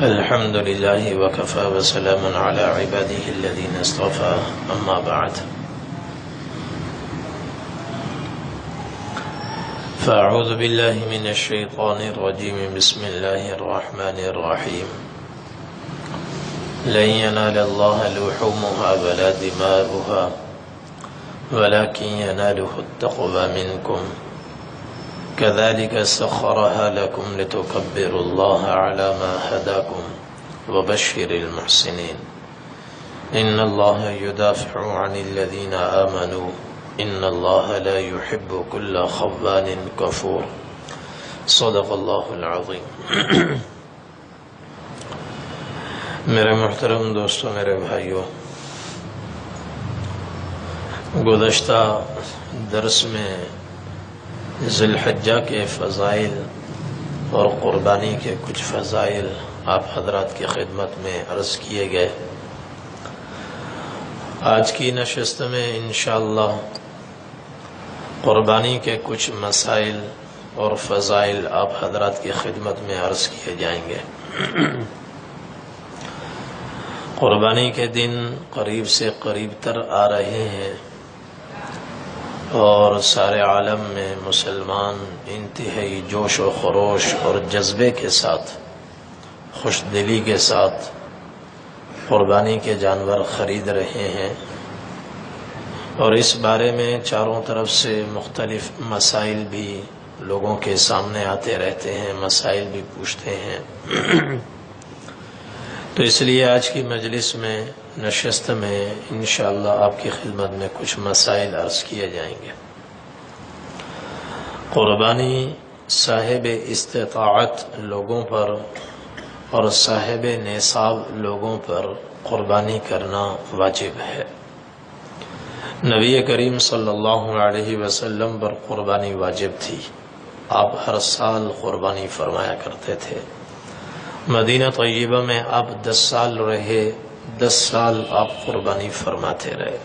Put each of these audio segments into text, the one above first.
الحمد لله وكفى وسلام على عباده الذين اصطفى أما بعد فأعوذ بالله من الشيطان الرجيم بسم الله الرحمن الرحيم لن ينال الله لحومها ولا دماؤها ولكن يناله التقوى منكم كذلك سخرها لكم لتكبروا الله على ما هداكم وبشر المحسنين إن الله يدافع عن الذين آمنوا إن الله لا يحب كل خوان كفور صدق الله العظيم. میرے محترم دوستو، میرے بھائیو، گزشتہ درس میں ذی الحجہ کے فضائل اور قربانی کے کچھ فضائل آپ حضرات کی خدمت میں عرض کیے گئے. آج کی نشست میں انشاءاللہ قربانی کے کچھ مسائل اور فضائل آپ حضرات کی خدمت میں عرض کیے جائیں گے. قربانی کے دن قریب سے قریب تر آ رہے ہیں اور سارے عالم میں مسلمان انتہائی جوش و خروش اور جذبے کے ساتھ، خوش دلی کے ساتھ قربانی کے جانور خرید رہے ہیں، اور اس بارے میں چاروں طرف سے مختلف مسائل بھی لوگوں کے سامنے آتے رہتے ہیں، مسائل بھی پوچھتے ہیں. تو اس لیے آج کی مجلس میں، نشست میں انشاءاللہ آپ کی خدمت میں کچھ مسائل عرض کیے جائیں گے. قربانی صاحب استطاعت لوگوں پر اور صاحب نصاب لوگوں پر قربانی کرنا واجب ہے. نبی کریم صلی اللہ علیہ وسلم پر قربانی واجب تھی. آپ ہر سال قربانی فرمایا کرتے تھے. مدینہ طیبہ میں آپ 10 سال رہے، 10 سال آپ قربانی فرماتے رہے،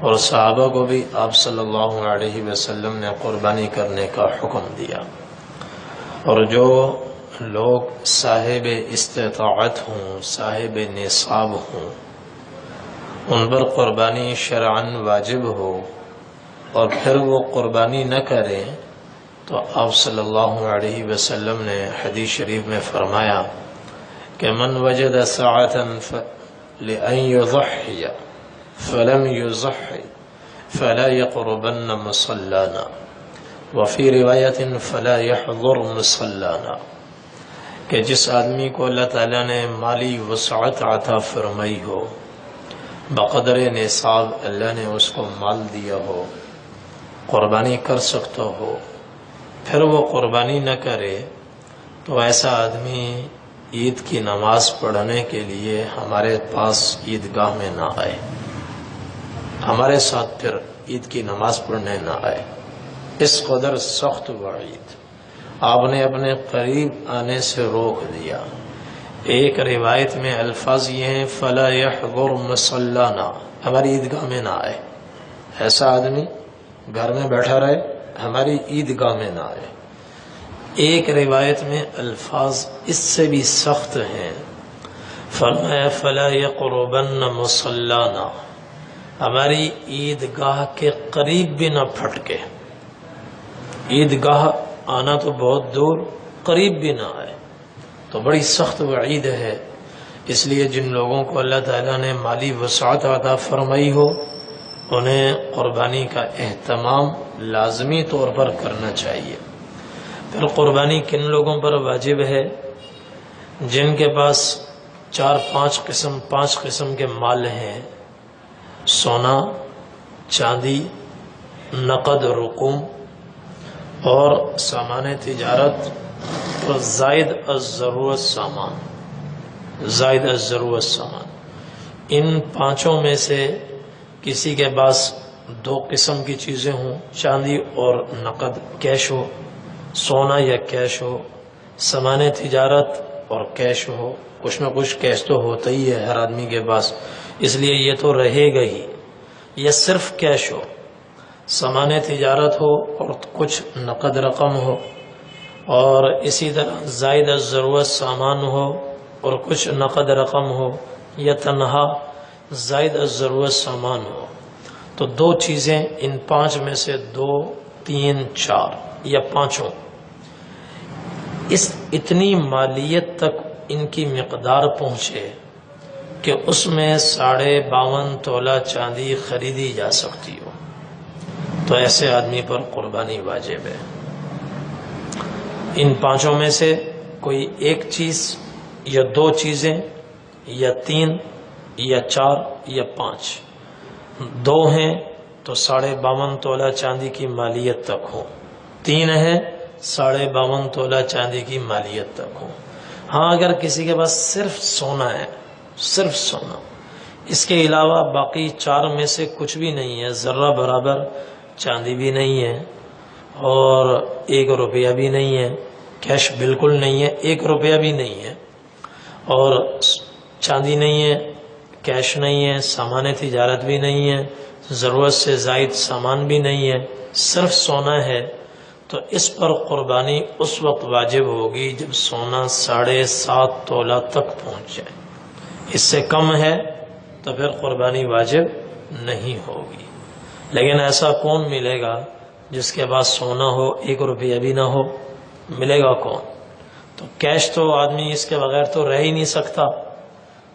اور صحابہ کو بھی آپ صلی اللہ علیہ وسلم نے قربانی کرنے کا حکم دیا. اور جو لوگ صاحب استطاعت ہوں، صاحب نصاب ہوں، ان پر قربانی شرعاً واجب ہو اور پھر وہ قربانی نہ کریں، تو آپ صلی اللہ علیہ وسلم نے حدیث شریف میں فرمایا کہ من وجد ساعة لأن يضحي فلم يضحي فلا يقربن مصلانا وفي روایت فلا يحضر مصلانا، کہ جس آدمی کو اللہ تعالیٰ نے مالی وسعت عطا فرمائی ہو، بقدر نصاب اللہ نے اس کو مال دیا ہو، قربانی کر سکتا ہو، پھر وہ قربانی نہ کرے، تو ایسا آدمی عید کی نماز پڑھنے کے لیے ہمارے پاس عیدگاہ میں نہ آئے، ہمارے ساتھ پھر عید کی نماز پڑھنے نہ آئے. اس قدر سخت وعید آپ نے اپنے قریب آنے سے روک دیا. ایک روایت میں الفاظ یہ ہیں فلا يحضر مصلانا، ہماری عیدگاہ میں نہ آئے. ایسا آدمی گھر میں بیٹھا رہے، ہماری عیدگاہ میں نہ آئے. ایک روایت میں الفاظ اس سے بھی سخت ہیں، فرمایا فلا يقربن مصلانا، ہماری عیدگاہ کے قریب بھی نہ پھٹکے. عیدگاہ آنا تو بہت دور، قریب بھی نہ آئے. تو بڑی سخت وعید ہے. اس لیے جن لوگوں کو اللہ تعالیٰ نے مالی وسعت عطا فرمائی ہو، انہیں قربانی کا اہتمام لازمی طور پر کرنا چاہیے. پھر قربانی کن لوگوں پر واجب ہے؟ جن کے پاس 5 قسم کے مال ہیں: سونا، چاندی، نقد رقوم اور سامان تجارت اور زائد از ضرورت سامان. ان پانچوں میں سے کسی کے پاس دو قسم کی چیزیں ہوں، چاندی اور نقد کیش ہو، سونا یا کیش ہو، سامان تجارت اور کیش ہو، کچھ نہ کچھ کیش تو ہوتا ہی ہے ہر آدمی کے پاس، اس لیے یہ تو رہے گا ہی، یا صرف کیش ہو، سامان تجارت ہو اور کچھ نقد رقم ہو، اور اسی طرح زائد از ضرورت سامان ہو اور کچھ نقد رقم ہو، یا تنہا زائد از ضرورت سامان ہو، تو دو چیزیں ان پانچ میں سے دو، تین، چار یا پانچوں، اتنی مالیت تک ان کی مقدار پہنچے کہ اس میں 52.5 تولہ چاندی خریدی جا سکتی ہو، تو ایسے آدمی پر قربانی واجب ہے۔ ان پانچوں میں سے کوئی ایک چیز یا دو چیزیں یا تین یا چار یا پانچ، دو ہیں تو 52.5 تولہ چاندی کی مالیت تک ہو، تین ہے 52.5 تولہ چاندی کی مالیت تک ہو۔ ہاں اگر کسی کے پاس صرف سونا ہے، صرف سونا، اس کے علاوہ باقی چار میں سے کچھ بھی نہیں ہے، ذرہ برابر چاندی بھی نہیں ہے اور 1 روپیہ بھی نہیں ہے، کیش بالکل نہیں ہے، 1 روپیہ بھی نہیں ہے، اور چاندی نہیں ہے، کیش نہیں ہے، سامان تجارت بھی نہیں ہے، ضرورت سے زائد سامان بھی نہیں ہے، صرف سونا ہے، تو اس پر قربانی اس وقت واجب ہوگی جب سونا 7.5 تولہ تک پہنچ جائے۔ اس سے کم ہے تو پھر قربانی واجب نہیں ہوگی۔ لیکن ایسا کون ملے گا جس کے پاس سونا ہو 1 روپیہ بھی نہ ہو؟ ملے گا کون؟ تو کیش تو آدمی اس کے بغیر تو رہ ہی نہیں سکتا،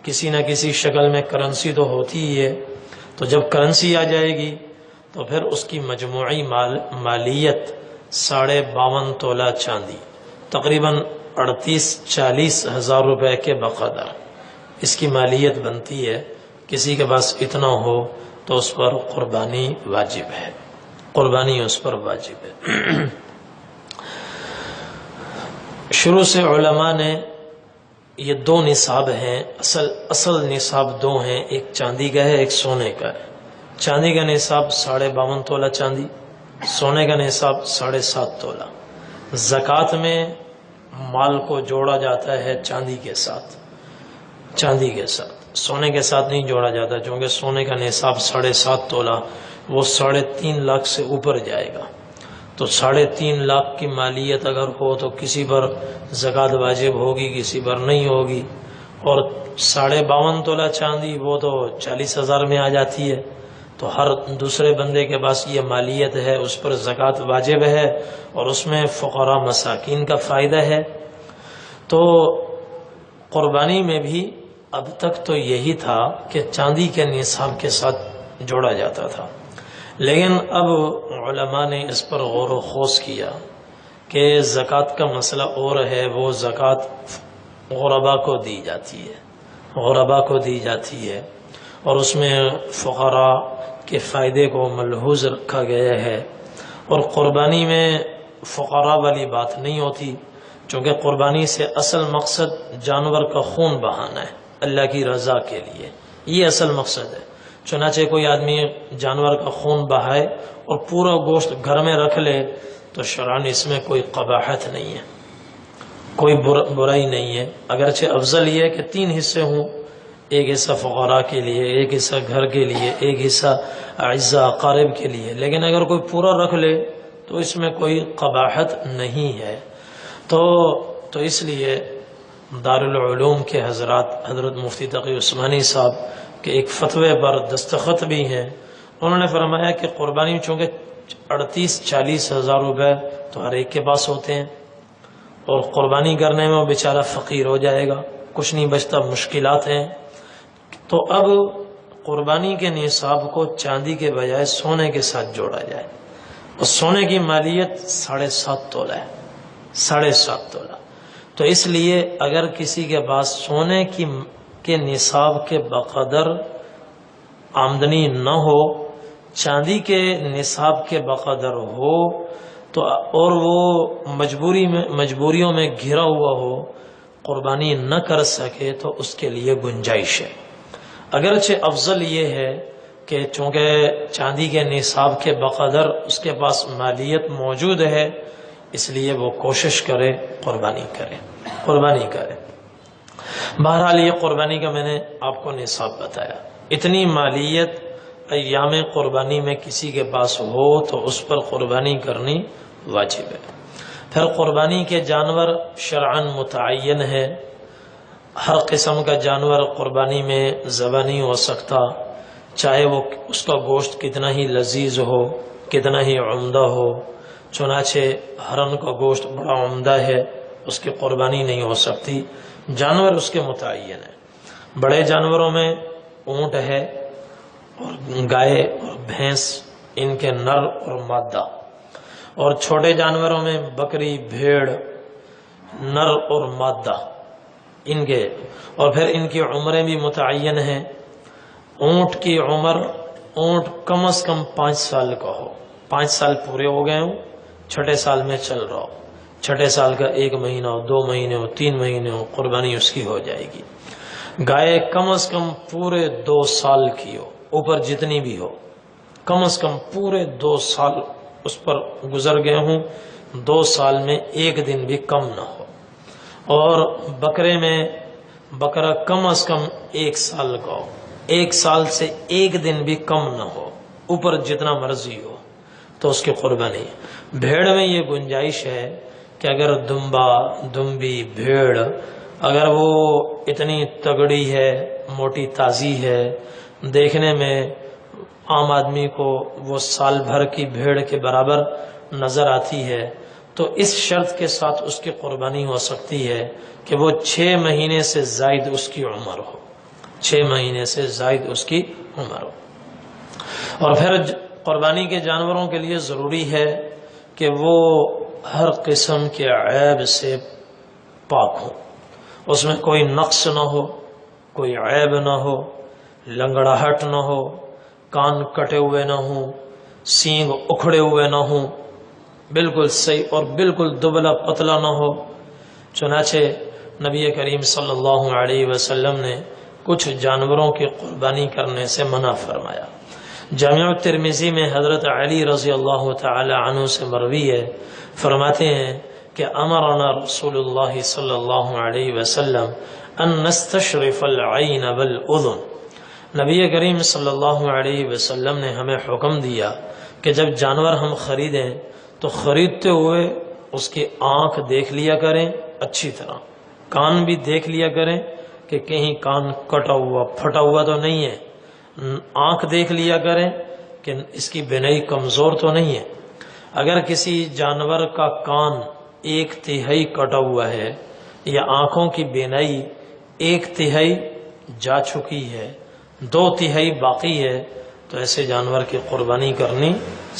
کسی نہ کسی شکل میں کرنسی تو ہوتی ہی ہے، تو جب کرنسی آ جائے گی تو پھر اس کی مجموعی مالیت 52.5 تولہ چاندی، تقریباً 38-40 ہزار روپے کے بقدر اس کی مالیت بنتی ہے۔ کسی کے پاس اتنا ہو تو اس پر قربانی واجب ہے، قربانی اس پر واجب ہے۔ شروع سے علماء نے یہ دو نصاب ہیں، اصل نصاب دو ہیں، ایک چاندی کا ہے، ایک سونے کا ہے۔ چاندی کا نصاب 52.5 تولہ چاندی، سونے کا نصاب 7.5 تولہ۔ زکوٰۃ میں مال کو جوڑا جاتا ہے چاندی کے ساتھ، چاندی کے ساتھ، سونے کے ساتھ نہیں جوڑا جاتا، چونکہ سونے کا نصاب 7.5 تولہ وہ 3.5 لاکھ سے اوپر جائے گا، تو 3.5 لاکھ کی مالیت اگر ہو تو کسی پر زکوٰۃ واجب ہوگی، کسی پر نہیں ہوگی، اور 52.5 تولہ چاندی وہ تو 40,000 میں آ جاتی ہے، تو ہر دوسرے بندے کے پاس یہ مالیت ہے، اس پر زکوٰۃ واجب ہے، اور اس میں فقراء مساکین کا فائدہ ہے۔ تو قربانی میں بھی اب تک تو یہی تھا کہ چاندی کے نصاب کے ساتھ جوڑا جاتا تھا، لیکن اب علماء نے اس پر غور و خوض کیا کہ زکوٰۃ کا مسئلہ اور ہے، وہ زکوٰۃ غرباء کو دی جاتی ہے، غرباء کو دی جاتی ہے، اور اس میں فقراء کے فائدے کو ملحوظ رکھا گیا ہے، اور قربانی میں فقراء والی بات نہیں ہوتی، چونکہ قربانی سے اصل مقصد جانور کا خون بہانا ہے اللہ کی رضا کے لیے، یہ اصل مقصد ہے۔ چنانچہ کوئی آدمی جانور کا خون بہائے اور پورا گوشت گھر میں رکھ لے تو شرعاً اس میں کوئی قباحت نہیں ہے، کوئی برائی نہیں ہے، اگرچہ افضل یہ ہے کہ 3 حصے ہوں، ایک حصہ فقراء کے لیے، ایک حصہ گھر کے لیے، ایک حصہ اعزاء اقارب کے لیے، لیکن اگر کوئی پورا رکھ لے تو اس میں کوئی قباحت نہیں ہے۔ تو اس لیے دارالعلوم کے حضرت مفتی تقی عثمانی صاحب کے ایک فتوے پر دستخط بھی ہیں، انہوں نے فرمایا کہ قربانی چونکہ 38-40 ہزار روپے تو ہر ایک کے پاس ہوتے ہیں، اور قربانی کرنے میں وہ بیچارہ فقیر ہو جائے گا، کچھ نہیں بچتا، مشکلات ہیں، تو اب قربانی کے نصاب کو چاندی کے بجائے سونے کے ساتھ جوڑا جائے، اور سونے کی مالیت 7.5 تولہ ہے، 7.5 تولہ۔ تو اس لیے اگر کسی کے پاس سونے کے نصاب کے بقدر آمدنی نہ ہو، چاندی کے نصاب کے بقدر ہو تو، اور وہ مجبوریوں میں گھرا ہوا ہو، قربانی نہ کر سکے، تو اس کے لیے گنجائش ہے۔ اگرچہ افضل یہ ہے کہ چونکہ چاندی کے نصاب کے بقدر اس کے پاس مالیت موجود ہے، اس لیے وہ کوشش کرے قربانی کرے۔ بہرحال یہ قربانی کا میں نے آپ کو نصاب بتایا۔ اتنی مالیت ایام قربانی میں کسی کے پاس ہو تو اس پر قربانی کرنی واجب ہے۔ پھر قربانی کے جانور شرعاً متعین ہے۔ ہر قسم کا جانور قربانی میں ذبح نہیں ہو سکتا، چاہے وہ اس کا گوشت کتنا ہی لذیذ ہو، کتنا ہی عمدہ ہو۔ چنانچہ ہرن کا گوشت بڑا عمدہ ہے، اس کی قربانی نہیں ہو سکتی، جانور اس کے متعین ہے۔ بڑے جانوروں میں اونٹ ہے اور گائے اور بھینس، ان کے نر اور مادہ، اور چھوٹے جانوروں میں بکری، بھیڑ، نر اور مادہ ان کے، اور پھر ان کی عمریں بھی متعین ہیں۔ اونٹ کی عمر، اونٹ کم از کم 5 سال کا ہو، 5 سال پورے ہو گئے ہوں، چھٹے سال میں چل رہا ہو، چھٹے سال کا 1 مہینہ ہو، 2 مہینے ہو، 3 مہینے ہو، قربانی اس کی ہو جائے گی۔ گائے کم از کم پورے 2 سال کی ہو، اوپر جتنی بھی ہو، کم از کم پورے 2 سال اس پر گزر گئے ہوں، 2 سال میں 1 دن بھی کم نہ ہو۔ اور بکرے میں بکرا کم از کم 1 سال کا ہو، 1 سال سے 1 دن بھی کم نہ ہو، اوپر جتنا مرضی ہو تو اس کی قربانی۔ بھیڑ میں یہ گنجائش ہے کہ اگر دمبا، دمبی، بھیڑ اگر وہ اتنی تگڑی ہے، موٹی تازی ہے، دیکھنے میں عام آدمی کو وہ سال بھر کی بھیڑ کے برابر نظر آتی ہے، تو اس شرط کے ساتھ اس کی قربانی ہو سکتی ہے کہ وہ 6 مہینے سے زائد اس کی عمر ہو، 6 مہینے سے زائد اس کی عمر ہو۔ اور پھر قربانی کے جانوروں کے لیے ضروری ہے کہ وہ ہر قسم کے عیب سے پاک ہو، اس میں کوئی نقص نہ ہو، کوئی عیب نہ ہو، لنگڑاہٹ نہ ہو، کان کٹے ہوئے نہ ہوں، سینگ اکھڑے ہوئے نہ ہوں، بالکل صحیح اور بالکل دبلا پتلا نہ ہو۔ چنانچہ نبی کریم صلی اللہ علیہ وسلم نے کچھ جانوروں کی قربانی کرنے سے منع فرمایا۔ جامع الترمذی میں حضرت علی رضی اللہ تعالی عنہ سے مروی ہے، فرماتے ہیں کہ امرنا رسول اللہ صلی اللہ علیہ وسلم ان نستشرف العین والاذن، نبی کریم صلی اللہ علیہ وسلم نے ہمیں حکم دیا کہ جب جانور ہم خریدیں تو خریدتے ہوئے اس کی آنکھ دیکھ لیا کریں، اچھی طرح کان بھی دیکھ لیا کریں کہ کہیں کان کٹا ہوا پھٹا ہوا تو نہیں ہے، آنکھ دیکھ لیا کریں کہ اس کی بینائی کمزور تو نہیں ہے۔ اگر کسی جانور کا کان 1/3 کٹا ہوا ہے یا آنکھوں کی بینائی 1/3 جا چکی ہے، 2/3 باقی ہے، تو ایسے جانور کی قربانی کرنی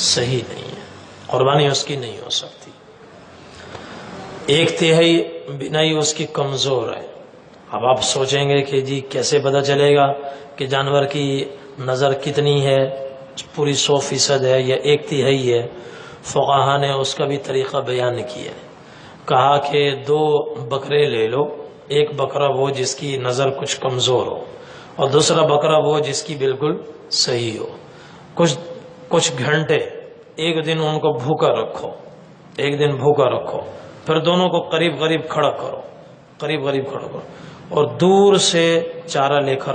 صحیح نہیں ہے، قربانی اس کی نہیں ہو سکتی۔ 1/3 بینائی اس کی کمزور ہے۔ اب آپ سوچیں گے کہ جی کیسے پتہ چلے گا کہ جانور کی نظر کتنی ہے، پوری 100% ہے یا 1/3 ہے؟ فقہا نے اس کا بھی طریقہ بیان کیا ہے، کہا کہ 2 بکرے لے لو، ایک بکرا وہ جس کی نظر کچھ کمزور ہو اور دوسرا بکرا وہ جس کی بالکل صحیح ہو، کچھ گھنٹے، 1 دن ان کو بھوکا رکھو، 1 دن بھوکا رکھو، پھر دونوں کو قریب کھڑا کرو، قریب کھڑا کرو، اور دور سے چارہ لے کر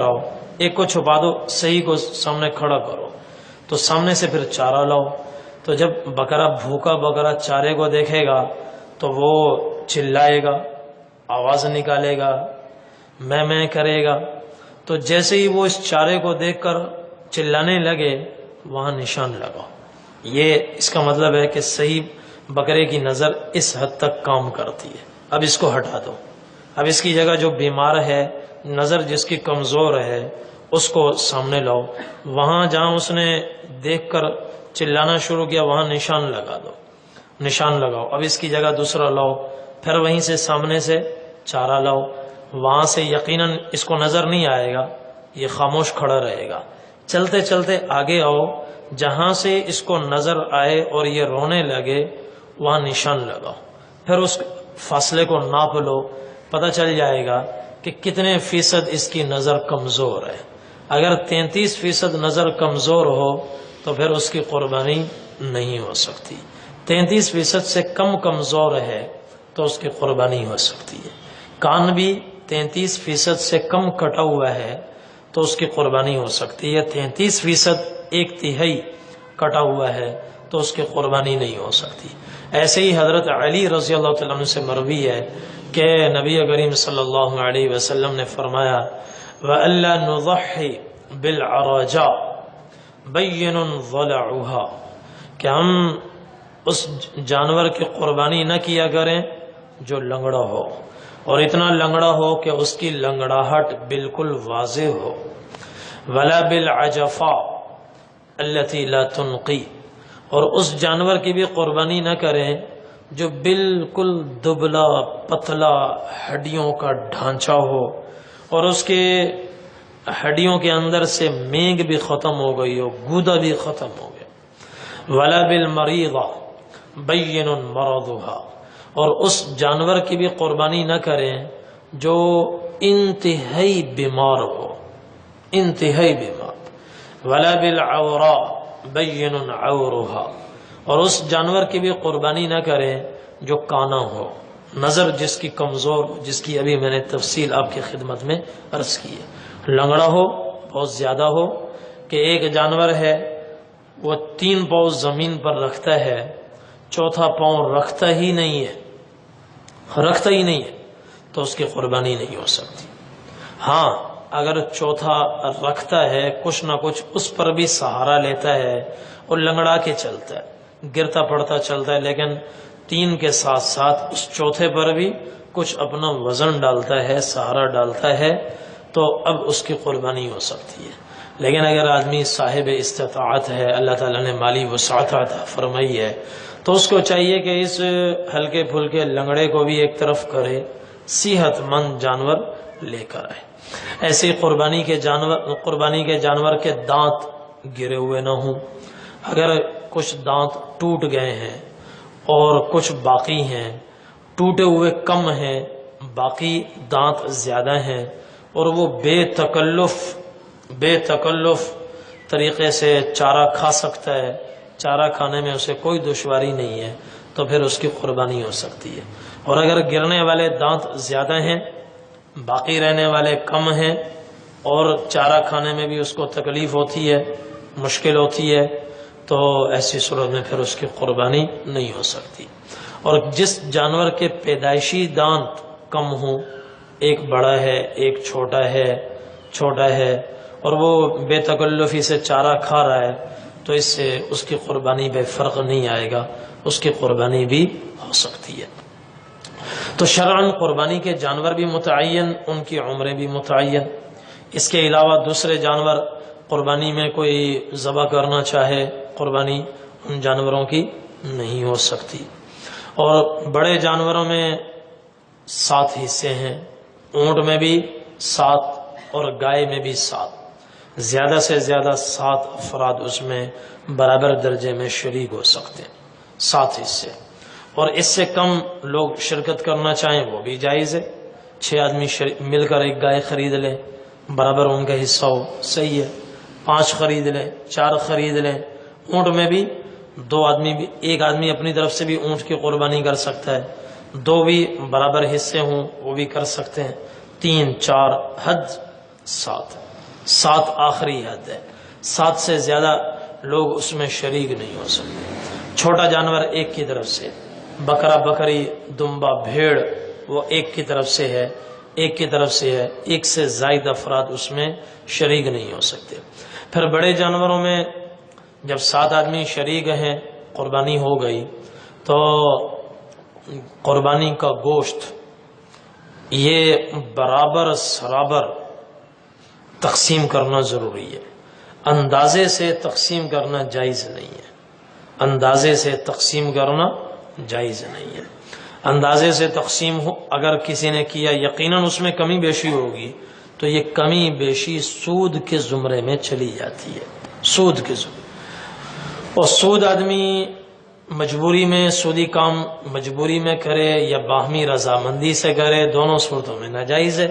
آؤ، ایک کو چھپا دو، صحیح کو سامنے کھڑا کرو، تو سامنے سے پھر چارہ لاؤ۔ تو جب بکرا بھوکا بکرا چارے کو دیکھے گا تو وہ چلائے گا، آواز نکالے گا، میں کرے گا، تو جیسے ہی وہ اس چارے کو دیکھ کر چلانے لگے وہاں نشان لگاؤ۔ یہ اس کا مطلب ہے کہ صحیح بکرے کی نظر اس حد تک کام کرتی ہے، اب اس کو ہٹا دو، اب اس کی جگہ جو بیمار ہے، نظر جس کی کمزور ہے، اس کو سامنے لاؤ، وہاں جہاں اس نے دیکھ کر چلانا شروع کیا وہاں نشان لگا دو، نشان لگاؤ، اب اس کی جگہ دوسرا لاؤ، پھر وہیں سے سامنے سے چارہ لاؤ، وہاں سے یقیناً اس کو نظر نہیں آئے گا، یہ خاموش کھڑا رہے گا، چلتے چلتے آگے آؤ، جہاں سے اس کو نظر آئے اور یہ رونے لگے وہاں نشان لگاؤ، پھر اس فاصلے کو ناپ لو، پتہ چل جائے گا کہ کتنے فیصد اس کی نظر کمزور ہے. اگر 33% نظر کمزور ہو تو پھر اس کی قربانی نہیں ہو سکتی. 33% سے کم کمزور ہے تو اس کی قربانی ہو سکتی ہے. کان بھی 33% سے کم کٹا ہوا ہے تو اس کی قربانی ہو سکتی ہے. 33% 1/3 کٹا ہوا ہے تو اس کی قربانی نہیں ہو سکتی. ایسے ہی حضرت علی رضی اللہ تعالیٰ عنہ سے مروی ہے کہ نبی کریم صلی اللہ علیہ وسلم نے فرمایا وَأَلَّا نُضَحِّ بِالْعَرَجَاء بَيِّنٌ ضَلَعُهَا کہ ہم اس جانور کی قربانی نہ کیا کریں جو لنگڑا ہو، اور اتنا لنگڑا ہو کہ اس کی لنگڑاہٹ بالکل واضح ہو. وَلَا بِالْعَجَفَاء الَّتِي لَا تُنْقِي اور اس جانور کی بھی قربانی نہ کریں جو بالکل دبلا پتلا ہڈیوں کا ڈھانچہ ہو اور اس کے ہڈیوں کے اندر سے مینگ بھی ختم ہو گئی ہو، گودا بھی ختم ہو گیا. وَلَا بِالْمَرِيضَةِ بَيِّنٌ مَرَضُهَا اور اس جانور کی بھی قربانی نہ کریں جو انتہائی بیمار ہو، انتہائی بیمار. وَلَا بِالْعَوْرَاءِ بَيِّنٌ عَوْرُهَا اور اس جانور کی بھی قربانی نہ کریں جو کانا ہو، نظر جس کی کمزور ہو، جس کی ابھی میں نے تفصیل آپ کی خدمت میں عرض کی ہے. لنگڑا ہو، بہت زیادہ ہو کہ ایک جانور ہے وہ 3 پاؤں زمین پر رکھتا ہے، 4تھا پاؤں رکھتا ہی نہیں ہے تو اس کی قربانی نہیں ہو سکتی. ہاں اگر 4تھا رکھتا ہے، کچھ نہ کچھ اس پر بھی سہارا لیتا ہے اور لنگڑا کے چلتا ہے، گرتا پڑتا چلتا ہے، لیکن 3 کے ساتھ ساتھ اس 4تھے پر بھی کچھ اپنا وزن ڈالتا ہے، سہارا ڈالتا ہے، تو اب اس کی قربانی ہو سکتی ہے. لیکن اگر آدمی صاحب استطاعت ہے، اللہ تعالیٰ نے مالی وسعت عطا فرمائی ہے، تو اس کو چاہیے کہ اس ہلکے پھلکے لنگڑے کو بھی ایک طرف کرے، صحت مند جانور لے کر آئے. ایسے قربانی کے جانور کے دانت گرے ہوئے نہ ہوں. اگر کچھ دانت ٹوٹ گئے ہیں اور کچھ باقی ہیں، ٹوٹے ہوئے کم ہیں، باقی دانت زیادہ ہیں، اور وہ بے تکلف طریقے سے چارہ کھا سکتا ہے، چارہ کھانے میں اسے کوئی دشواری نہیں ہے، تو پھر اس کی قربانی ہو سکتی ہے. اور اگر گرنے والے دانت زیادہ ہیں، باقی رہنے والے کم ہیں، اور چارہ کھانے میں بھی اس کو تکلیف ہوتی ہے، مشکل ہوتی ہے، تو ایسی صورت میں پھر اس کی قربانی نہیں ہو سکتی. اور جس جانور کے پیدائشی دانت کم ہوں، ایک بڑا ہے ایک چھوٹا ہے اور وہ بے تکلفی سے چارہ کھا رہا ہے، تو اس سے اس کی قربانی بے فرق نہیں آئے گا، اس کی قربانی بھی ہو سکتی ہے. تو شرعاً قربانی کے جانور بھی متعین، ان کی عمریں بھی متعین. اس کے علاوہ دوسرے جانور قربانی میں کوئی ذبح کرنا چاہے، قربانی ان جانوروں کی نہیں ہو سکتی. اور بڑے جانوروں میں 7 حصے ہیں، اونٹ میں بھی 7 اور گائے میں بھی 7. زیادہ سے زیادہ 7 افراد اس میں برابر درجے میں شریک ہو سکتے ہیں، 7 حصے. اور اس سے کم لوگ شرکت کرنا چاہیں وہ بھی جائز ہے. 6 آدمی مل کر ایک گائے خرید لیں، برابر ان کا حصہ ہو، صحیح ہے. 5 خرید لیں، 4 خرید لیں. اونٹ میں بھی 2 آدمی بھی، ایک آدمی اپنی طرف سے بھی اونٹ کی قربانی کر سکتا ہے، 2 بھی برابر حصے ہوں وہ بھی کر سکتے ہیں. 3 4 حد 7 آخری حد ہے. 7 سے زیادہ لوگ اس میں شریک نہیں ہو سکتے. چھوٹا جانور ایک کی طرف سے، بکرا بکری دمبا بھیڑ وہ ایک کی طرف سے ہے، ایک سے زائد افراد اس میں شریک نہیں ہو سکتے. پھر بڑے جانوروں میں جب 7 آدمی شریک ہیں، قربانی ہو گئی، تو قربانی کا گوشت یہ برابر سرابر تقسیم کرنا ضروری ہے. اندازے سے تقسیم کرنا جائز نہیں ہے، اندازے سے تقسیم کرنا جائز نہیں ہے. اندازے سے تقسیم ہو اگر کسی نے کیا، یقیناً اس میں کمی بیشی ہوگی، تو یہ کمی بیشی سود کے زمرے میں چلی جاتی ہے، سود کے زمرے. اور سود آدمی مجبوری میں، سودی کام مجبوری میں کرے یا باہمی رضامندی سے کرے، دونوں صورتوں میں ناجائز ہے.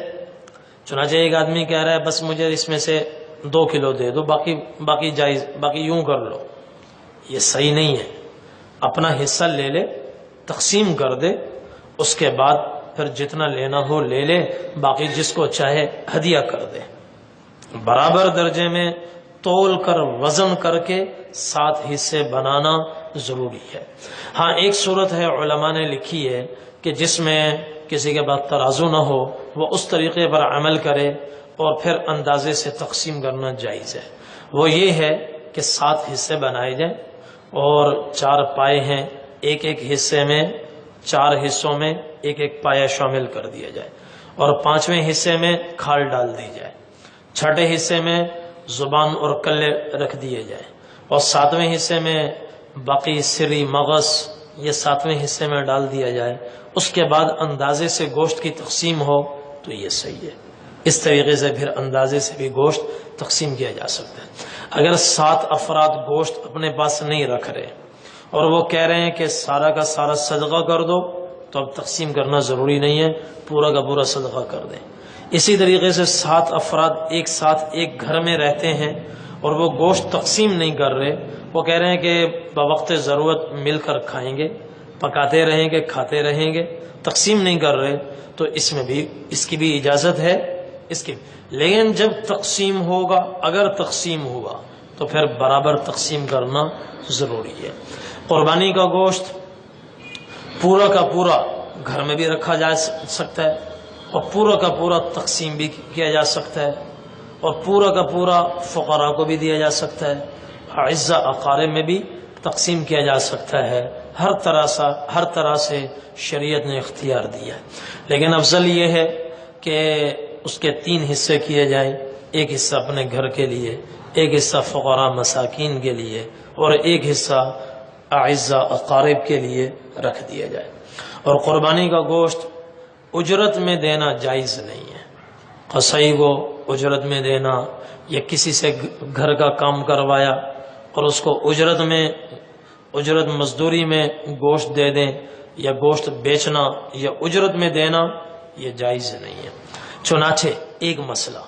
چنانچہ ایک آدمی کہہ رہا ہے بس مجھے اس میں سے 2 کلو دے دو، باقی جائز، باقی یوں کر لو، یہ صحیح نہیں ہے۔ اپنا حصہ لے لے، تقسیم کر دے، اس کے بعد پھر جتنا لینا ہو لے لے، باقی جس کو چاہے ہدیہ کر دے۔ برابر درجے میں تول کر وزن کر کے 7 حصے بنانا ضروری ہے۔ ہاں ایک صورت ہے علماء نے لکھی ہے کہ جس میں کسی کے بعد ترازو نہ ہو، وہ اس طریقے پر عمل کرے اور پھر اندازے سے تقسیم کرنا جائز ہے۔ وہ یہ ہے کہ 7 حصے بنائے جائیں اور 4 پائے ہیں، ایک حصے میں 4 حصوں میں ایک پایا شامل کر دیا جائے، اور 5ویں حصے میں کھال ڈال دی جائے، 6ٹھے حصے میں زبان اور کلے رکھ دیے جائیں، اور 7ویں حصے میں باقی سری مغز یہ 7ویں حصے میں ڈال دیا جائے۔ اس کے بعد اندازے سے گوشت کی تقسیم ہو تو یہ صحیح ہے۔ اس طریقے سے پھر اندازے سے بھی گوشت تقسیم کیا جا سکتا ہے۔ اگر 7 افراد گوشت اپنے پاس نہیں رکھ رہے اور وہ کہہ رہے ہیں کہ سارا کا سارا صدقہ کر دو، تو اب تقسیم کرنا ضروری نہیں ہے، پورا کا پورا صدقہ کر دیں۔ اسی طریقے سے 7 افراد ایک ساتھ ایک گھر میں رہتے ہیں اور وہ گوشت تقسیم نہیں کر رہے، وہ کہہ رہے ہیں کہ بوقت ضرورت مل کر کھائیں گے، پکاتے رہیں گے، کھاتے رہیں گے، تقسیم نہیں کر رہے، تو اس میں بھی اس کی بھی اجازت ہے اس کی۔ لیکن جب تقسیم ہوگا، اگر تقسیم ہوا تو پھر برابر تقسیم کرنا ضروری ہے۔ قربانی کا گوشت پورا کا پورا گھر میں بھی رکھا جا سکتا ہے اور پورا کا پورا تقسیم بھی کیا جا سکتا ہے، اور پورا کا پورا فقراء کو بھی دیا جا سکتا ہے، اعزاء اقارب میں بھی تقسیم کیا جا سکتا ہے۔ ہر طرح سے شریعت نے اختیار دیا ہے، لیکن افضل یہ ہے کہ اس کے 3 حصے کیے جائیں، ایک حصہ اپنے گھر کے لیے، ایک حصہ فقراء مساکین کے لیے، اور ایک حصہ اعزاء اقارب کے لیے رکھ دیا جائے۔ اور قربانی کا گوشت اجرت میں دینا جائز نہیں ہے۔ قصائی کو اجرت میں دینا، یا کسی سے گھر کا کام کروایا اور اس کو اجرت مزدوری میں گوشت دے دیں، یا گوشت بیچنا یا اجرت میں دینا، یہ جائز نہیں ہے۔ چنانچہ ایک مسئلہ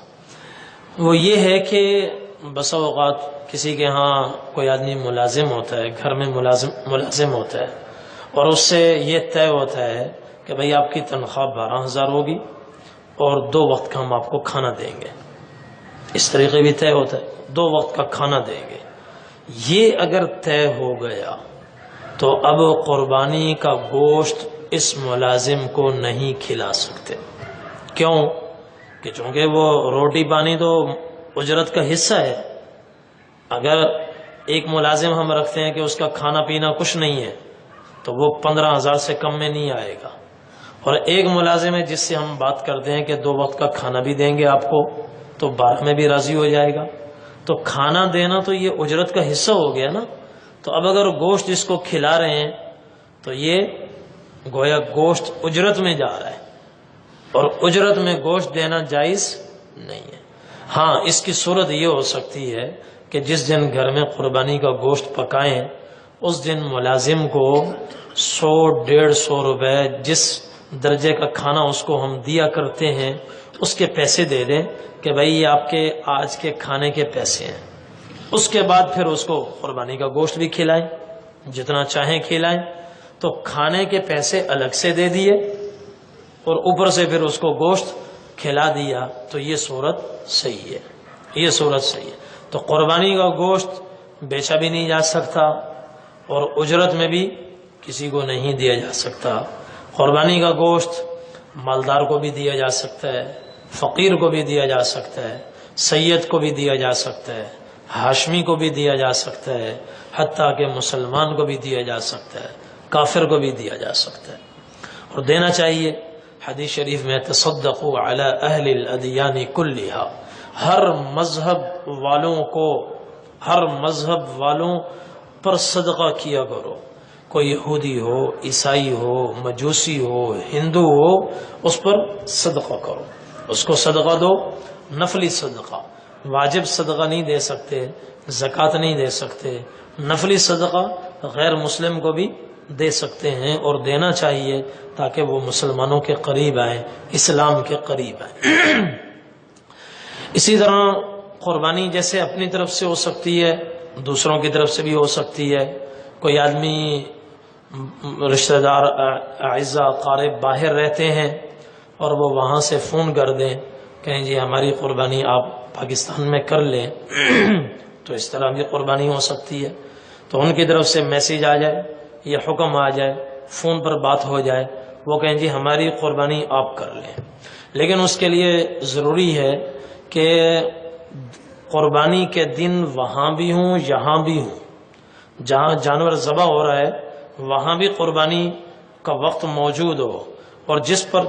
وہ یہ ہے کہ بسا اوقات کسی کے ہاں کوئی آدمی ملازم ہوتا ہے، گھر میں ملازم ہوتا ہے، اور اس سے یہ طے ہوتا ہے کہ بھئی آپ کی تنخواہ 12,000 ہوگی اور 2 وقت کا ہم آپ کو کھانا دیں گے۔ اس طریقے بھی طے ہوتا ہے، 2 وقت کا کھانا دیں گے۔ یہ اگر طے ہو گیا تو اب قربانی کا گوشت اس ملازم کو نہیں کھلا سکتے۔ کیوں؟ کہ چونکہ وہ روٹی پانی تو اجرت کا حصہ ہے۔ اگر ایک ملازم ہم رکھتے ہیں کہ اس کا کھانا پینا کچھ نہیں ہے تو وہ 15,000 سے کم میں نہیں آئے گا، اور ایک ملازم ہے جس سے ہم بات کرتے ہیں کہ 2 وقت کا کھانا بھی دیں گے آپ کو، تو 12 میں بھی راضی ہو جائے گا۔ تو کھانا دینا تو یہ اجرت کا حصہ ہو گیا نا۔ تو اب اگر گوشت اس کو کھلا رہے ہیں تو یہ گویا گوشت اجرت میں جا رہا ہے، اور اجرت میں گوشت دینا جائز نہیں ہے۔ ہاں اس کی صورت یہ ہو سکتی ہے کہ جس دن گھر میں قربانی کا گوشت پکائیں اس دن ملازم کو 100-150 روپے جس درجے کا کھانا اس کو ہم دیا کرتے ہیں اس کے پیسے دے دیں کہ بھائی یہ آپ کے آج کے کھانے کے پیسے ہیں۔ اس کے بعد پھر اس کو قربانی کا گوشت بھی کھلائیں، جتنا چاہیں کھلائیں۔ تو کھانے کے پیسے الگ سے دے دیے اور اوپر سے پھر اس کو گوشت کھلا دیا، تو یہ صورت صحیح ہے، یہ صورت صحیح ہے۔ تو قربانی کا گوشت بیچا بھی نہیں جا سکتا اور اجرت میں بھی کسی کو نہیں دیا جا سکتا۔ قربانی کا گوشت مالدار کو بھی دیا جا سکتا ہے، فقیر کو بھی دیا جا سکتا ہے، سید کو بھی دیا جا سکتا ہے، ہاشمی کو بھی دیا جا سکتا ہے، حتیٰ کہ مسلمان کو بھی دیا جا سکتا ہے، کافر کو بھی دیا جا سکتا ہے، اور دینا چاہیے۔ حدیث شریف میں تصدقوا علی اہل الادیان کلھا، ہر مذہب والوں پر صدقہ کیا کرو، کوئی یہودی ہو، عیسائی ہو، مجوسی ہو، ہندو ہو، اس پر صدقہ کرو، اس کو صدقہ دو، نفلی صدقہ، واجب صدقہ نہیں دے سکتے، زکوٰۃ نہیں دے سکتے، نفلی صدقہ غیر مسلم کو بھی دے سکتے ہیں اور دینا چاہیے تاکہ وہ مسلمانوں کے قریب آئیں، اسلام کے قریب آئیں۔ اسی طرح قربانی جیسے اپنی طرف سے ہو سکتی ہے، دوسروں کی طرف سے بھی ہو سکتی ہے۔ کوئی آدمی رشتہ دار اعزا قارب باہر رہتے ہیں اور وہ وہاں سے فون کر دیں، کہیں جی ہماری قربانی آپ پاکستان میں کر لیں، تو اس طرح بھی قربانی ہو سکتی ہے۔ تو ان کی طرف سے میسیج آ جائے یا حکم آ جائے، فون پر بات ہو جائے، وہ کہیں جی ہماری قربانی آپ کر لیں۔ لیکن اس کے لیے ضروری ہے کہ قربانی کے دن وہاں بھی ہوں یہاں بھی ہوں، جہاں جانور ذبح ہو رہا ہے وہاں بھی قربانی کا وقت موجود ہو، اور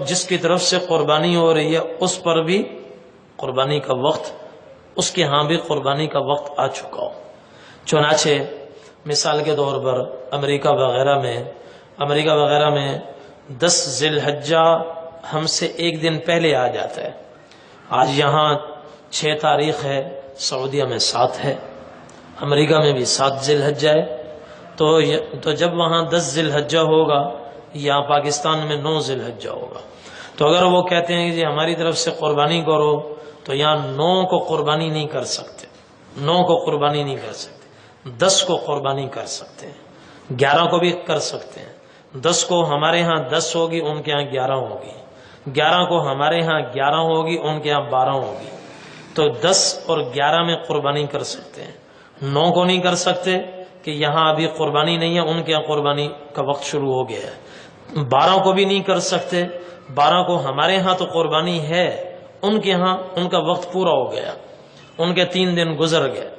جس کی طرف سے قربانی ہو رہی ہے اس پر بھی قربانی کا وقت، اس کے ہاں بھی قربانی کا وقت آ چکا ہو۔ چنانچہ مثال کے طور پر امریکہ وغیرہ میں 10 ذی الحجہ ہم سے ایک دن پہلے آ جاتا ہے۔ آج یہاں 6 تاریخ ہے، سعودیہ میں 7 ہے، امریکہ میں بھی 7 ذی الحجہ ہے۔ تو جب وہاں 10 ذی الحجہ ہوگا، یہاں پاکستان میں 9 ذی الحجہ ہوگا۔ تو اگر وہ کہتے ہیں کہ جی ہماری طرف سے قربانی کرو، تو یہاں 9 کو قربانی نہیں کر سکتے، 9 کو قربانی نہیں کر سکتے، 10 کو قربانی کر سکتے ہیں، 11 کو بھی کر سکتے ہیں۔ 10 کو ہمارے ہاں 10 ہوگی، ان کے ہاں 11 ہوگی، 11 کو ہمارے ہاں 11 ہوگی، ان کے ہاں 12 ہوگی۔ تو 10 اور 11 میں قربانی کر سکتے ہیں، 9 کو نہیں کر سکتے کہ یہاں ابھی قربانی نہیں ہے، ان کے ہاں قربانی کا وقت شروع ہو گیا ہے۔ 12 کو بھی نہیں کر سکتے، 12 کو ہمارے ہاں تو قربانی ہے، ان کے ہاں ان کا وقت پورا ہو گیا، ان کے 3 دن گزر گئے۔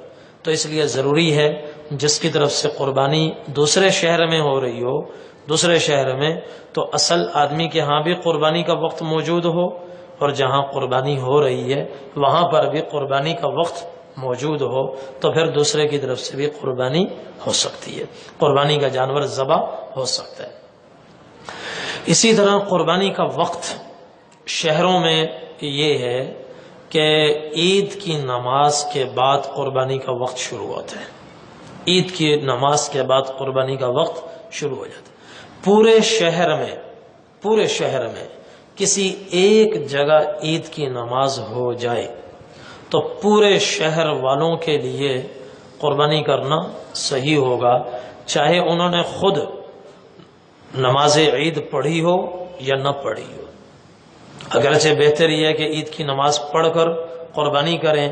تو اس لیے ضروری ہے جس کی طرف سے قربانی دوسرے شہر میں ہو رہی ہو، دوسرے شہر میں، تو اصل آدمی کے ہاں بھی قربانی کا وقت موجود ہو، اور جہاں قربانی ہو رہی ہے وہاں پر بھی قربانی کا وقت موجود ہو، تو پھر دوسرے کی طرف سے بھی قربانی ہو سکتی ہے، قربانی کا جانور ذبح ہو سکتا ہے۔ اسی طرح قربانی کا وقت شہروں میں یہ ہے کہ عید کی نماز کے بعد قربانی کا وقت شروع ہوتا ہے، عید کی نماز کے بعد قربانی کا وقت شروع ہو جاتا ہے۔ پورے شہر میں کسی ایک جگہ عید کی نماز ہو جائے تو پورے شہر والوں کے لیے قربانی کرنا صحیح ہوگا، چاہے انہوں نے خود نماز عید پڑھی ہو یا نہ پڑھی ہو۔ اگرچہ بہتر یہ ہے کہ عید کی نماز پڑھ کر قربانی کریں،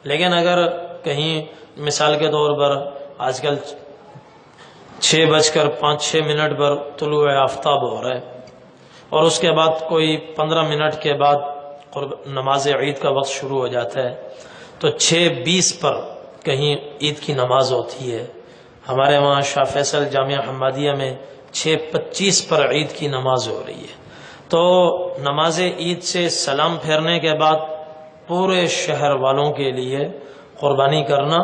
لیکن اگر کہیں مثال کے طور پر آج کل 6:05 پر طلوع آفتاب ہو رہا ہے، اور اس کے بعد کوئی 15 منٹ کے بعد نماز عید کا وقت شروع ہو جاتا ہے، تو 6:20 پر کہیں عید کی نماز ہوتی ہے۔ ہمارے وہاں شاہ فیصل جامعہ حمادیہ میں 6:25 پر عید کی نماز ہو رہی ہے۔ تو نماز عید سے سلام پھیرنے کے بعد پورے شہر والوں کے لیے قربانی کرنا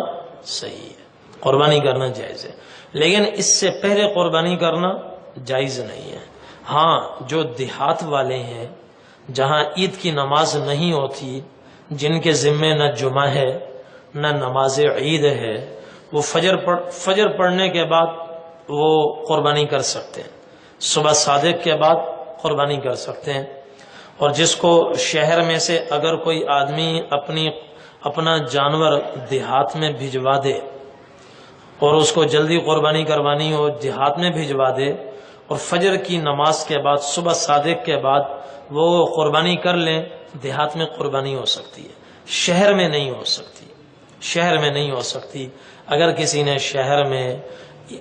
صحیح ہے، قربانی کرنا جائز ہے، لیکن اس سے پہلے قربانی کرنا جائز نہیں ہے۔ ہاں، جو دیہات والے ہیں جہاں عید کی نماز نہیں ہوتی، جن کے ذمے نہ جمعہ ہے نہ نماز عید ہے، وہ فجر پڑھنے کے بعد وہ قربانی کر سکتے ہیں، صبح صادق کے بعد قربانی کر سکتے ہیں۔ اور جس کو شہر میں سے اگر کوئی آدمی اپنا جانور دیہات میں بھجوا دے اور اس کو جلدی قربانی کروانی ہو، دیہات میں بھجوا دے، اور فجر کی نماز کے بعد صبح صادق کے بعد وہ قربانی کر لیں، دیہات میں قربانی ہو سکتی ہے، شہر میں نہیں ہو سکتی، شہر میں نہیں ہو سکتی۔ اگر کسی نے شہر میں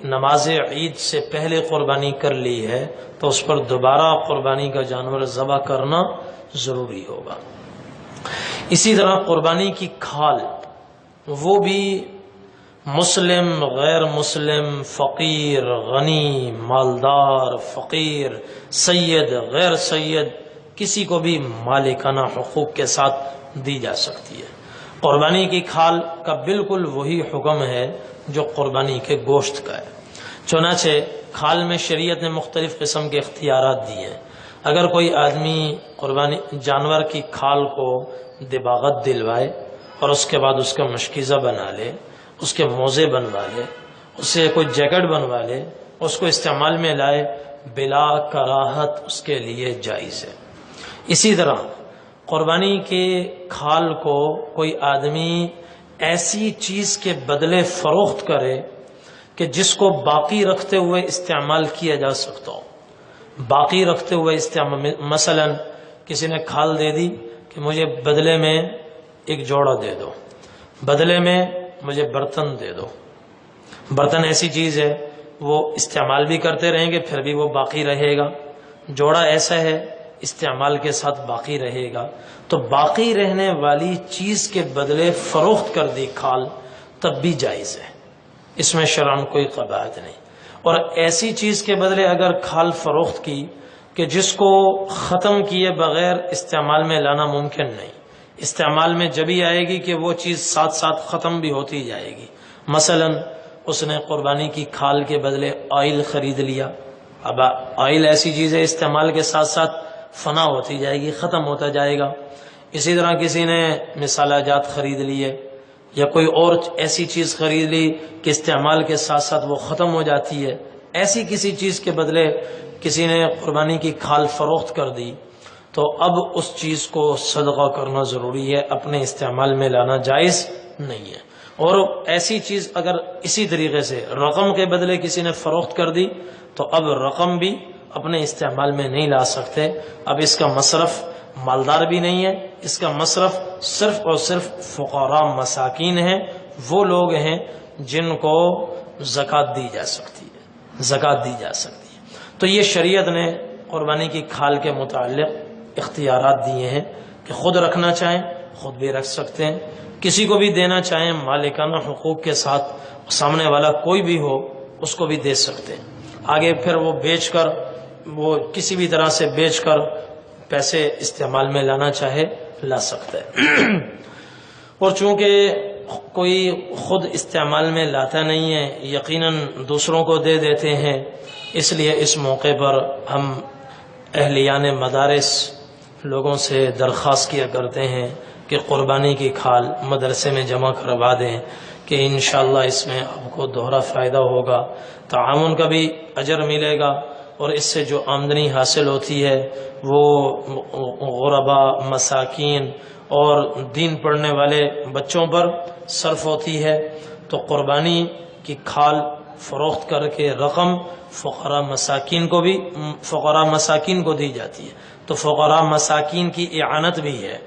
نماز عید سے پہلے قربانی کر لی ہے تو اس پر دوبارہ قربانی کا جانور ذبح کرنا ضروری ہوگا۔ اسی طرح قربانی کی کھال، وہ بھی مسلم، غیر مسلم، فقیر، غنی، مالدار، فقیر، سید، غیر سید، کسی کو بھی مالکانہ حقوق کے ساتھ دی جا سکتی ہے۔ قربانی کی کھال کا بالکل وہی حکم ہے جو قربانی کے گوشت کا ہے، چنانچہ کھال میں شریعت نے مختلف قسم کے اختیارات دیے ہیں۔ اگر کوئی آدمی قربانی جانور کی کھال کو دباغت دلوائے اور اس کے بعد اس کا مشکیزہ بنا لے، اس کے موزے بنوا لے، اس سے کوئی جیکٹ بنوا لے، اس کو استعمال میں لائے، بلا کراہت اس کے لیے جائز ہے۔ اسی طرح قربانی کے کھال کو کوئی آدمی ایسی چیز کے بدلے فروخت کرے کہ جس کو باقی رکھتے ہوئے استعمال کیا جا سکتا ہو، باقی رکھتے ہوئے استعمال، مثلا کسی نے کھال دے دی کہ مجھے بدلے میں ایک جوڑا دے دو، بدلے میں مجھے برتن دے دو۔ برتن ایسی چیز ہے وہ استعمال بھی کرتے رہیں گے پھر بھی وہ باقی رہے گا، جوڑا ایسا ہے استعمال کے ساتھ باقی رہے گا، تو باقی رہنے والی چیز کے بدلے فروخت کر دی کھال تب بھی جائز ہے، اس میں شرعاً کوئی قباحت نہیں۔ اور ایسی چیز کے بدلے اگر کھال فروخت کی کہ جس کو ختم کیے بغیر استعمال میں لانا ممکن نہیں، استعمال میں جبھی آئے گی کہ وہ چیز ساتھ ساتھ ختم بھی ہوتی جائے گی۔ مثلا اس نے قربانی کی کھال کے بدلے آئل خرید لیا، اب آئل ایسی چیز ہے استعمال کے ساتھ ساتھ فنا ہوتی جائے گی، ختم ہوتا جائے گا۔ اسی طرح کسی نے مسالہ جات خرید لیے یا کوئی اور ایسی چیز خرید لی کہ استعمال کے ساتھ ساتھ وہ ختم ہو جاتی ہے، ایسی کسی چیز کے بدلے کسی نے قربانی کی کھال فروخت کر دی، تو اب اس چیز کو صدقہ کرنا ضروری ہے، اپنے استعمال میں لانا جائز نہیں ہے۔ اور ایسی چیز اگر اسی طریقے سے رقم کے بدلے کسی نے فروخت کر دی تو اب رقم بھی اپنے استعمال میں نہیں لا سکتے، اب اس کا مصرف مالدار بھی نہیں ہے، اس کا مصرف صرف اور صرف فقراء مساکین ہیں، وہ لوگ ہیں جن کو زکوٰۃ دی جا سکتی ہے، زکوٰۃ دی جا سکتی ہے۔ تو یہ شریعت نے قربانی کی کھال کے متعلق اختیارات دیے ہیں کہ خود رکھنا چاہیں خود بھی رکھ سکتے ہیں، کسی کو بھی دینا چاہیں مالکانہ حقوق کے ساتھ، سامنے والا کوئی بھی ہو اس کو بھی دے سکتے ہیں، آگے پھر وہ بیچ کر، وہ کسی بھی طرح سے بیچ کر پیسے استعمال میں لانا چاہے لا سکتا ہے۔ اور چونکہ کوئی خود استعمال میں لاتا نہیں ہے، یقیناً دوسروں کو دے دیتے ہیں، اس لیے اس موقع پر ہم اہلیان مدارس لوگوں سے درخواست کیا کرتے ہیں کہ قربانی کی کھال مدرسے میں جمع کروا دیں کہ انشاءاللہ اس میں آپ کو دوہرا فائدہ ہوگا، تعاون کا بھی اجر ملے گا، اور اس سے جو آمدنی حاصل ہوتی ہے وہ غربا، مساکین اور دین پڑھنے والے بچوں پر صرف ہوتی ہے۔ تو قربانی کی کھال فروخت کر کے رقم فقراء مساکین کو دی جاتی ہے، تو فقراء مساکین کی اعانت بھی ہے۔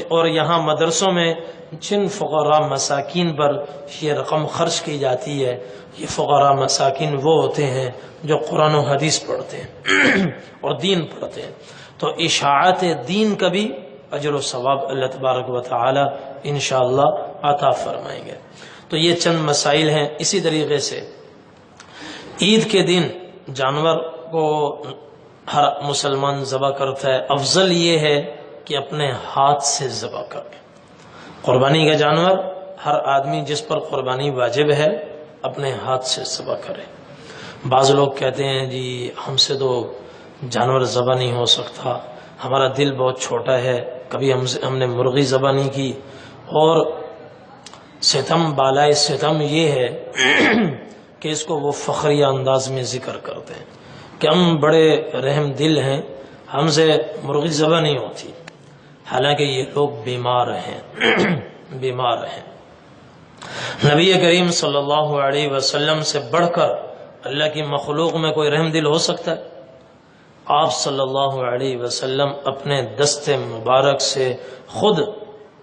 اور یہاں مدرسوں میں جن فقراء مساکین پر یہ رقم خرچ کی جاتی ہے، یہ فقراء مساکین وہ ہوتے ہیں جو قرآن و حدیث پڑھتے ہیں اور دین پڑھتے ہیں، تو اشاعت دین کا بھی اجر و ثواب اللہ تبارک و تعالی انشاءاللہ عطا فرمائیں گے۔ تو یہ چند مسائل ہیں۔ اسی طریقے سے عید کے دن جانور کو ہر مسلمان ذبح کرتا ہے، افضل یہ ہے کہ اپنے ہاتھ سے ذبح کرے۔ قربانی کا جانور ہر آدمی جس پر قربانی واجب ہے اپنے ہاتھ سے ذبح کرے۔ بعض لوگ کہتے ہیں جی ہم سے تو جانور ذبح نہیں ہو سکتا، ہمارا دل بہت چھوٹا ہے، کبھی ہم نے مرغی ذبح نہیں کی۔ اور ستم بالائے ستم یہ ہے کہ اس کو وہ فخریہ انداز میں ذکر کرتے ہیں کہ ہم بڑے رحم دل ہیں، ہم سے مرغی ذبح نہیں ہوتی، حالانکہ یہ لوگ بیمار ہیں بیمار ہیں۔ نبی کریم صلی اللہ علیہ وسلم سے بڑھ کر اللہ کی مخلوق میں کوئی رحم دل ہو سکتا ہے؟ آپ صلی اللہ علیہ وسلم اپنے دست مبارک سے خود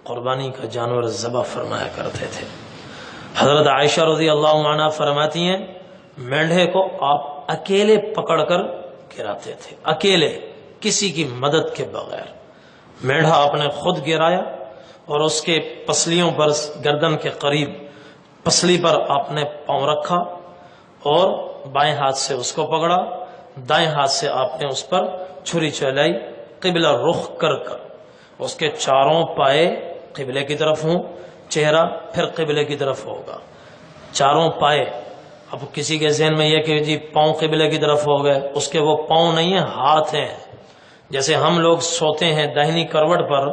قربانی کا جانور ذبح فرمایا کرتے تھے۔ حضرت عائشہ رضی اللہ عنہ فرماتی ہیں مینڈھے کو آپ اکیلے پکڑ کر گراتے تھے، اکیلے، کسی کی مدد کے بغیر۔ مینڈھا آپ نے خود گرایا اور اس کے پسلیوں پر، گردن کے قریب پسلی پر آپ نے پاؤں رکھا اور بائیں ہاتھ سے اس کو پکڑا، دائیں ہاتھ سے آپ نے اس پر چھری چلائی، قبلہ رخ کر کر۔ اس کے چاروں پائے قبلے کی طرف ہوں، چہرہ پھر قبلے کی طرف ہوگا، چاروں پائے۔ اب کسی کے ذہن میں یہ کہ جی پاؤں قبلے کی طرف ہو گئے، اس کے وہ پاؤں نہیں ہیں، ہاتھ ہیں۔ جیسے ہم لوگ سوتے ہیں داہنی کروٹ پر،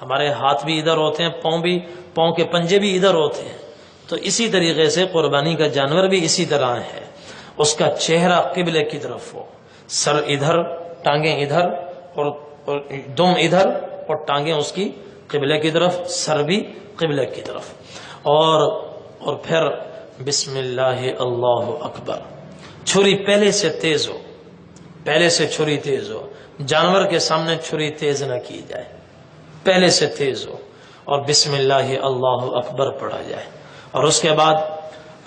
ہمارے ہاتھ بھی ادھر ہوتے ہیں، پاؤں کے پنجے بھی ادھر ہوتے ہیں، تو اسی طریقے سے قربانی کا جانور بھی اسی طرح ہے، اس کا چہرہ قبلے کی طرف ہو، سر ادھر، ٹانگیں ادھر اور دم ادھر، اور ٹانگیں اس کی قبلے کی طرف، سر بھی قبلے کی طرف، اور پھر بسم اللہ اللہ اکبر۔ چھری پہلے سے تیز ہو، پہلے سے چھری تیز ہو، جانور کے سامنے چھری تیز نہ کی جائے، پہلے سے تیز ہو، اور بسم اللہ اللہ اکبر پڑھا جائے۔ اور اس کے بعد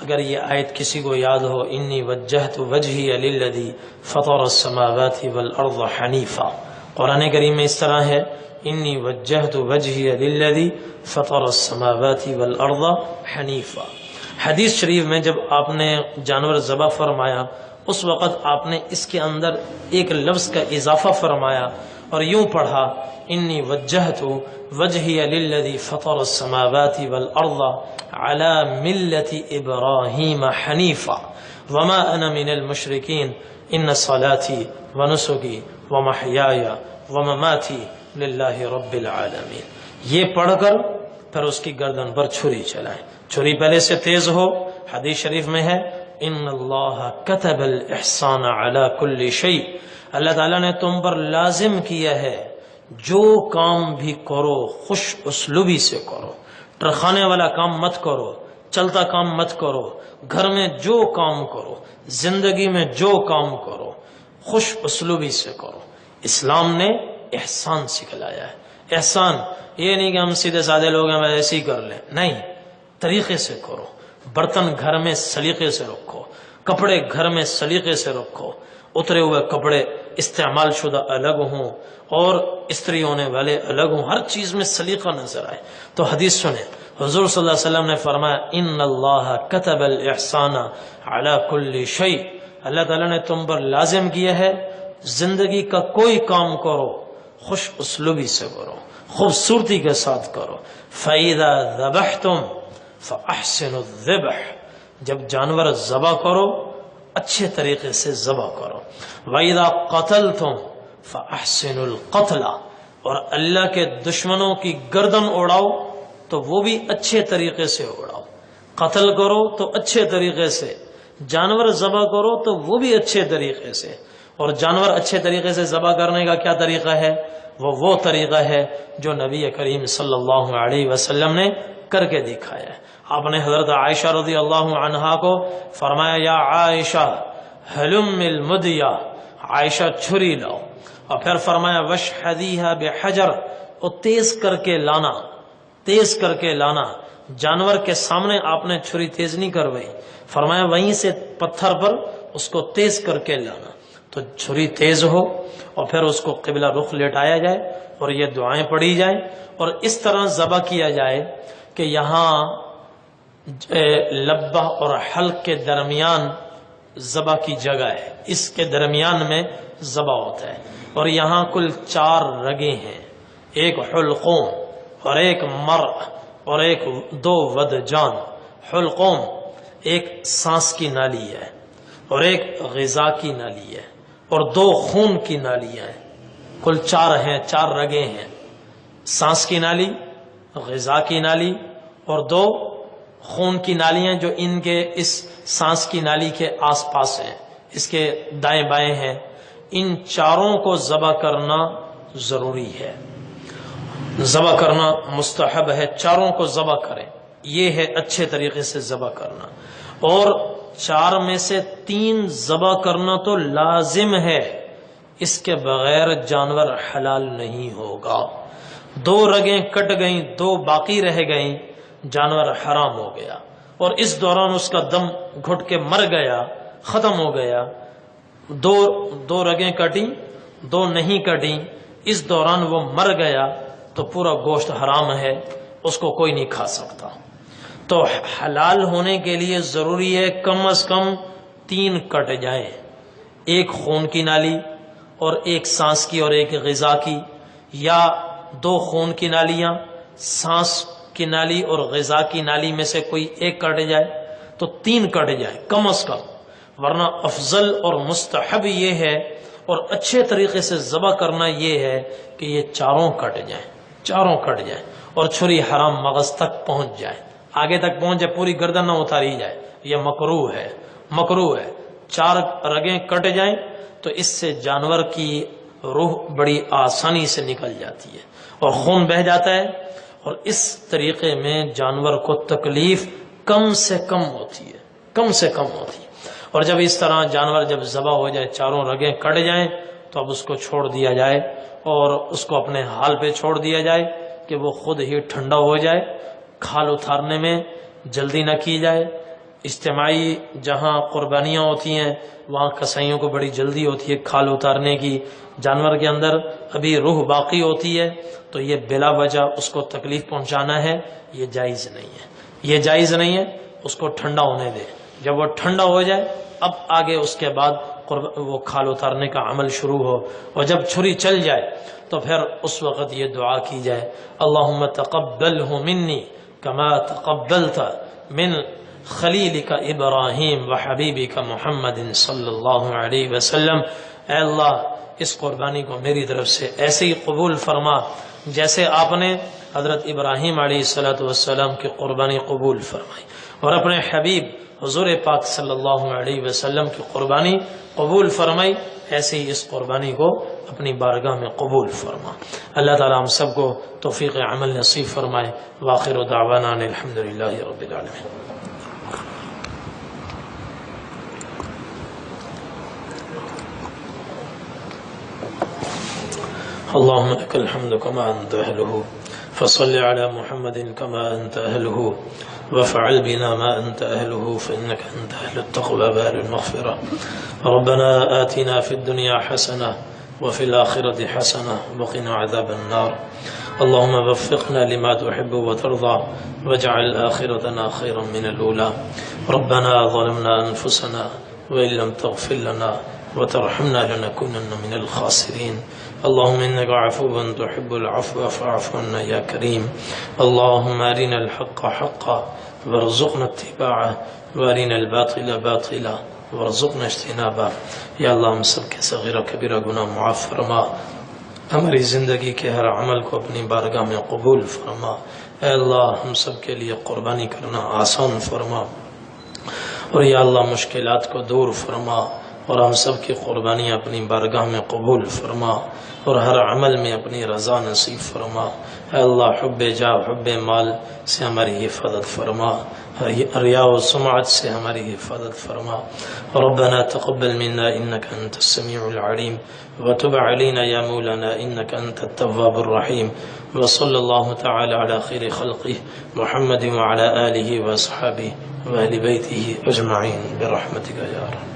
اگر یہ آیت کسی کو یاد ہو، انی وجہت وجہی للذی فطر السماوات والارض حنیفا، قرآن کریم میں اس طرح ہے، انی وجہت وجہی للذی فطر السماوات والارض حنیفا۔ حدیث شریف میں جب آپ نے جانور ذبح فرمایا اس وقت آپ نے اس کے اندر ایک لفظ کا اضافہ فرمایا اور یوں پڑھا، انی وجہت وجہی للذی فطر السماوات والارض علی ملت ابراہیم حنیفا وما انا من المشرکین ان صلاتی ونسکی ومحیای ومماتی للہ رب العالمین۔ یہ پڑھ کر پھر اس کی گردن پر چھری چلائیں، چھری پہلے سے تیز ہو۔ حدیث شریف میں ہے، ان اللہ کتب الاحسان علی کل شیء، اللہ تعالیٰ نے تم پر لازم کیا ہے جو کام بھی کرو خوش اسلوبی سے کرو، ٹرخانے والا کام مت کرو، چلتا کام مت کرو، گھر میں جو کام کرو، زندگی میں جو کام کرو خوش اسلوبی سے کرو۔ اسلام نے احسان سکھلایا ہے۔ احسان یہ نہیں کہ ہم سیدھے سادے لوگ ہیں ایسے ہی کر لیں، نہیں، طریقے سے کرو۔ برتن گھر میں سلیقے سے رکھو، کپڑے گھر میں سلیقے سے رکھو، اترے ہوئے کپڑے استعمال شدہ الگ ہوں اور استری ہونے والے الگ ہوں، ہر چیز میں سلیقہ نظر آئے۔ تو حدیث سنیں، حضور صلی اللہ علیہ وسلم نے فرمایا، ان اللہ کتب الاحسان علی کل شیء، اللہ تعالیٰ نے تم پر لازم کیا ہے زندگی کا کوئی کام کرو خوش اسلوبی سے کرو، خوبصورتی کے ساتھ کرو۔ فَإِذَا ذَبَحْتُمْ فَأَحْسِنُوا الذِّبْحَ، جب جانور ذبح کرو اچھے طریقے سے ذبح کرو۔ وَإِذَا قَتَلْتُمْ فَأَحْسِنُوا الْقَتْلَ، اور اللہ کے دشمنوں کی گردن اڑاؤ تو وہ بھی اچھے طریقے سے اڑاؤ۔ قتل کرو تو اچھے طریقے سے، جانور ذبح کرو تو وہ بھی اچھے طریقے سے۔ اور جانور اچھے طریقے سے ذبح کرنے کا کیا طریقہ ہے؟ وہ طریقہ ہے جو نبی کریم صلی اللہ علیہ وسلم نے کر کے دکھایا ہے۔ آپ نے حضرت عائشہ رضی اللہ عنہا کو فرمایا، یا عائشہ حلم المدیا، عائشہ چھری لاؤ، اور پھر فرمایا وشحدیہا بحجر، اور تیز کر کے لانا، تیز کر کے لانا۔ جانور کے سامنے آپ نے چھری تیز نہیں کروائی، فرمایا وہیں سے پتھر پر اس کو تیز کر کے لانا، تو چھری تیز ہو اور پھر اس کو قبلہ رخ لٹایا جائے اور یہ دعائیں پڑھی جائیں، اور اس طرح ذبح کیا جائے کہ یہاں لبہ اور حلق کے درمیان ذبح کی جگہ ہے، اس کے درمیان میں ذبح ہوتا ہے، اور یہاں کل 4 رگیں ہیں، ایک حلقوم اور ایک مرء اور ایک 2 ودجان۔ حلقوم ایک سانس کی نالی ہے اور ایک غذا کی نالی ہے اور 2 خون کی نالیاں ہیں، کل 4 ہیں، 4 رگیں ہیں، سانس کی نالی، غذا کی نالی اور 2 خون کی نالیاں جو ان کے اس سانس کی نالی کے آس پاس ہیں، اس کے دائیں بائیں ہیں۔ ان 4 کو ذبح کرنا ضروری ہے، ذبح کرنا مستحب ہے، 4 کو ذبح کریں، یہ ہے اچھے طریقے سے ذبح کرنا۔ اور 4 میں سے 3 ذبح کرنا تو لازم ہے، اس کے بغیر جانور حلال نہیں ہوگا۔ 2 رگیں کٹ گئیں، 2 باقی رہ گئیں، جانور حرام ہو گیا، اور اس دوران اس کا دم گھٹ کے مر گیا، ختم ہو گیا۔ 2 رگیں کٹیں، 2 نہیں کٹیں، اس دوران وہ مر گیا تو پورا گوشت حرام ہے، اس کو کوئی نہیں کھا سکتا۔ تو حلال ہونے کے لیے ضروری ہے کم از کم 3 کٹ جائیں، ایک خون کی نالی اور ایک سانس کی اور ایک غذا کی، یا 2 خون کی نالیاں، سانس کی نالی اور غذا کی نالی میں سے کوئی ایک کٹ جائے تو 3 کٹ جائے کم از کم، ورنہ افضل اور مستحب یہ ہے اور اچھے طریقے سے ذبح کرنا یہ ہے کہ یہ 4 کٹ جائیں، 4 کٹ جائیں، اور چھری حرام مغز تک پہنچ جائے، آگے تک پہنچ جائے، پوری گردن نہ اتاری جائے، یہ مکروہ ہے، مکروہ ہے۔ 4 رگیں کٹ جائیں تو اس سے جانور کی روح بڑی آسانی سے نکل جاتی ہے اور خون بہہ جاتا ہے، اور اس طریقے میں جانور کو تکلیف کم سے کم ہوتی ہے، کم سے کم ہوتی ہے۔ اور جب اس طرح جانور جب ذبح ہو جائے، چاروں رگیں کٹ جائیں، تو اب اس کو چھوڑ دیا جائے اور اس کو اپنے حال پہ چھوڑ دیا جائے کہ وہ خود ہی ٹھنڈا ہو جائے۔ کھال اتارنے میں جلدی نہ کی جائے۔ اجتماعی جہاں قربانیاں ہوتی ہیں وہاں کسائیوں کو بڑی جلدی ہوتی ہے کھال اتارنے کی، جانور کے اندر ابھی روح باقی ہوتی ہے، تو یہ بلا وجہ اس کو تکلیف پہنچانا ہے، یہ جائز نہیں ہے، یہ جائز نہیں ہے۔ اس کو ٹھنڈا ہونے دے، جب وہ ٹھنڈا ہو جائے اب آگے اس کے بعد وہ کھال اتارنے کا عمل شروع ہو، اور جب چھری چل جائے تو پھر اس وقت یہ دعا کی جائے، اللہم تقبلہ منی کما تقبلت من خلیلک ابراہیم وحبیبک محمد صلی اللہ علیہ وسلم۔ اے اللہ اس قربانی کو میری طرف سے ایسے ہی قبول فرما جیسے آپ نے حضرت ابراہیم علیہ السلام کی قربانی قبول فرمائی، اور اپنے حبیب حضور پاک صلی اللہ علیہ وسلم کی قربانی قبول فرمائی، ایسے ہی اس قربانی کو اپنی بارگاہ میں قبول فرما۔ اللہ تعالی ہم سب کو توفیق عمل نصیب فرمائے۔ وآخر دعوانا الحمدللہ رب العالمین۔ اللهم لك الحمد كما أنت أهله، فصل على محمد كما أنت أهله، وافعل بنا ما أنت أهله، فإنك أنت أهل التقوى وأهل المغفرة۔ ربنا آتنا في الدنيا حسنة وفي الآخرة حسنة وقنا عذاب النار۔ اللهم وفقنا لما تحب وترضى، واجعل آخرتنا خيرا من الأولى۔ ربنا ظلمنا أنفسنا وإن لم تغفر لنا وترحمنا لنكونن من الخاسرين۔ اللهم إنك عفو تحب العفو فاعف عنا يا كريم۔ اللهم أرنا الحق حقا وارزقنا اتباعه، وأرنا الباطل باطلا وارزقنا اجتنابه۔ یا اللہ ہم سب کے صغیرہ کبیرہ گناہ معاف فرما، ہماری زندگی کے ہر عمل کو اپنی بارگاہ میں قبول فرما۔ اے اللہ ہم سب کے لیے قربانی کرنا آسان فرما، اور یا اللہ مشکلات کو دور فرما، اور ہم سب کی قربانی اپنی بارگاہ میں قبول فرما، اور ہر عمل میں اپنی رضا نصیب فرما۔ اے اللہ حب جاہ حب مال سے ہماری حفاظت فرما، ریا و سمعت سے ہماری حفاظت فرما۔ ربنا تقبل منا انك انت السميع العليم، وتب علينا يا مولانا انك انت التواب الرحيم۔ وصلى الله تعالى على خير خلقه محمد وعلى آله واصحابه واهل بيته اجمعين برحمتك يا رب۔